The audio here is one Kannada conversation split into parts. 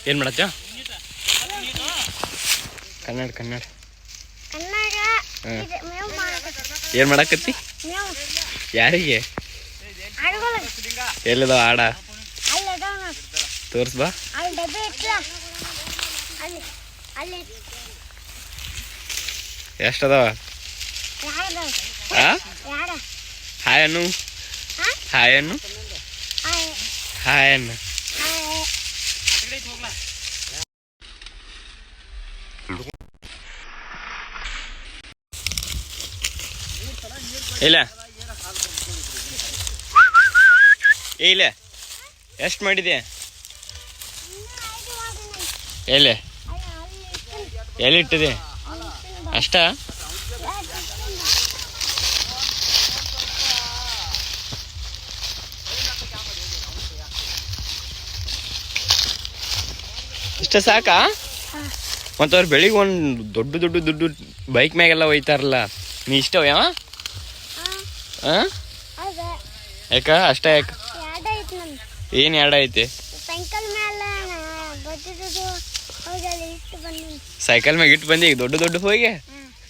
ಏನು ಮಾಡತ್ತ? ಕನ್ನಡ ಕನ್ನಡ ಏನು ಮಾಡಕತ್ತಿ? ಯಾರಿಗೆ? ಎಲ್ಲಿದಾವ ಆಡ? ತೋರ್ಸ್ ಬಾ. ಎಷ್ಟದಾವ? ಹಾಯ್ ಅನ್ನು, ಹಾಯ್ ಅನ್ನು, ಹಾಯ್ ಅನ್ನು. ಇಲ್ಲ ಇಲ್ಲ, ಎಷ್ಟು ಮಾಡಿದೆ? ಎಲ್ಲಿ ಎಲ್ಲಿಟ್ಟಿದೆ? ಅಷ್ಟ? ಇಷ್ಟ ಸಾಕಾ? ಮತ್ತು ಅವ್ರು ಬೆಳಿಗ್ಗೆ ಒಂದು ದೊಡ್ಡ ದೊಡ್ಡ ದುಡ್ಡು ಬೈಕ್ ಮ್ಯಾಗೆಲ್ಲ ಒಯ್ತಾರಲ್ಲ, ನೀ ಇಷ್ಟವ ಯಾವ? ಹಾಂ ಯಾಕ ಅಷ್ಟ? ಯಾಕ ಏನು ಎರಡು ಐತಿ? ಸೈಕಲ್ ಮ್ಯಾಗ ಇಟ್ಟು ಬಂದಿ ಈಗ ದೊಡ್ಡ ದೊಡ್ಡ ಹೋಗಿ?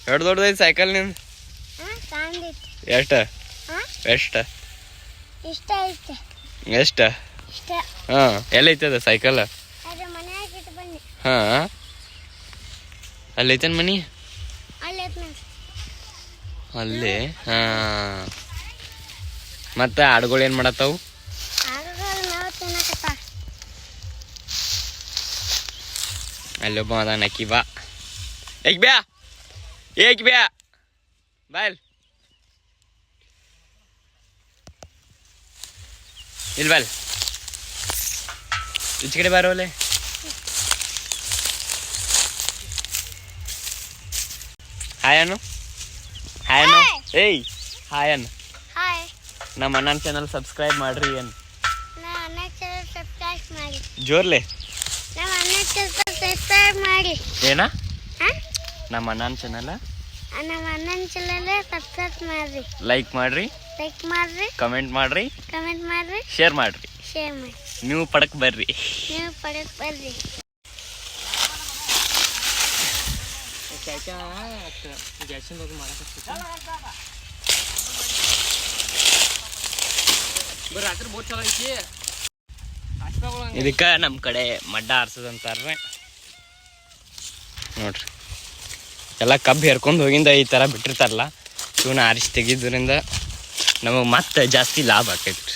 ಎರಡು ದೊಡ್ಡದೈತಿ ಸೈಕಲ್ ನಿಂದು? ಎಷ್ಟು ಎಷ್ಟು ಎಷ್ಟು? ಹಾಂ ಎಲ್ಲೈತೆ ಅದು ಸೈಕಲ್? ಹಾಂ ಅಲ್ಲೈತೇನು ಮನಿ? ಅಲ್ಲೇ. ಹಾಂ ಮತ್ತೆ ಆಡುಗಳು ಏನು ಮಾಡತ್ತಾವು? ಅಲ್ಲೊಬ್ಬ ಅದಾನ, ಅಕ್ಕಿ ಬಾ. ಏಕ್ ಬ್ಯಾ, ಏಕ್ ಬ್ಯಾ ಬಾಯ್. ಇಲ್ಲಿ ಬಾಲ್, ಈಚೆ ಕಡೆ ಬಾರೋಲೆ. ಹಾಯ್ ಅನ್ನು, ಹಾಯ್ ಅನ್ನು. ಏಯ್ ಹಾಯ್ ಅನ್ನು. ನಮ್ಮ ಅಣ್ಣನ ಚಾನಲ್ ಸಬ್ಸ್ಕ್ರೈಬ್ ಮಾಡ್ರಿ ಅನ್. ಜೋರ್ಲೆ ಏನ? ನಮ್ಮ ಅಣ್ಣನ ಚಾನಲ್ ಸಬ್ಸ್ಕ್ರೈಬ್ ಮಾಡ್ರಿ, ಲೈಕ್ ಮಾಡ್ರಿ, ಕಮೆಂಟ್ ಮಾಡ್ರಿ, ಶೇರ್ ಮಾಡ್ರಿ. ನೀವು ಪಡಕ್ ಬರ್ರಿ. ಇದಕ್ಕ ನಮ್ಮ ಕಡೆ ಮಡ್ಡ ಆರ್ಸದಂತಾರ್ರಿ ನೋಡ್ರಿ. ಎಲ್ಲ ಕಬ್ಬು ಹೇರ್ಕೊಂಡು ಹೋಗಿಂದ ಈ ಥರ ಬಿಟ್ಟಿರ್ತಾರಲ್ಲ, ಇವನ್ನ ಆರಿಸಿ ತೆಗಿದ್ರಿಂದ ನಮಗೆ ಮತ್ತೆ ಜಾಸ್ತಿ ಲಾಭ ಆಕೈತಿ.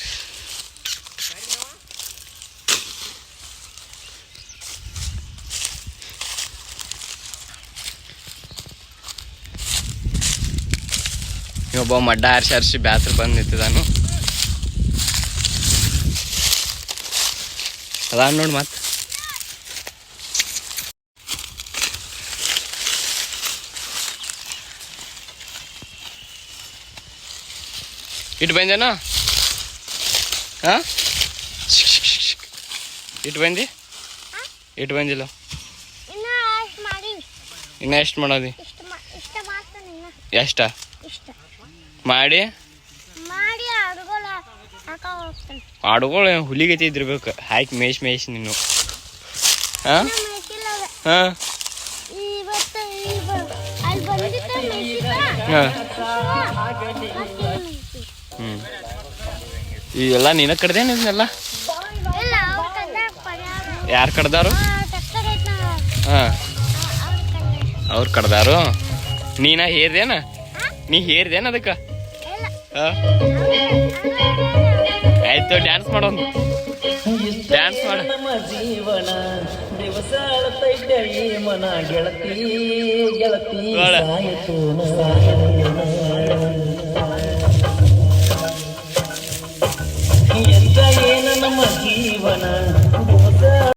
ಒಬ್ಬ ಮಡ್ಡ ಆರಿಸಿ ಬ್ಯಾಸ್ರ ಬಂದು ನಿಂತಿದ್ದಾನು. ಅದ ನೋಡಿ ಮತ್ತೆ ಇಟ್ಟು ಬಂದೇನಾ? ಹಾಂ ಇಟ್ಟು ಬಂದಿ? ಇಟ್ಟು ಬಂದಿಲ್ಲ ಇನ್ನ ಎಷ್ಟು ಮಾಡೋದಿ? ಎಷ್ಟ ಮಾಡಿ ಆಡುಗಳು ಹುಲಿಗೈತಿ ಇದ್ದಿರ್ಬೇಕು, ಹಾಕಿ ಮೇಯ್ಸಿ ನೀನು. ಹಾಂ ಹಾಂ ಇವೆಲ್ಲ ನೀನ ಕಡ್ದೇನು? ಇದನ್ನೆಲ್ಲ ಯಾರು ಕಡ್ದಾರು? ಹಾಂ ಅವ್ರು ಕಡ್ದಾರು. ನೀನ ಹೇರ್ದೇನ? ನೀ ಹೇರ್ದೇನ ಅದಕ್ಕೆ? ಹಾಂ ಆಯ್ತು, ಡ್ಯಾನ್ಸ್ ಮಾಡೋದು. ಡ್ಯಾನ್ಸ್ ಮಾಡ. ಜೀವನ ದಿವಸ ಮನ ಗೆಳತಿ ಗೆಳತಿ ಎಂತ ಏನ ನಮ್ಮ ಜೀವನ.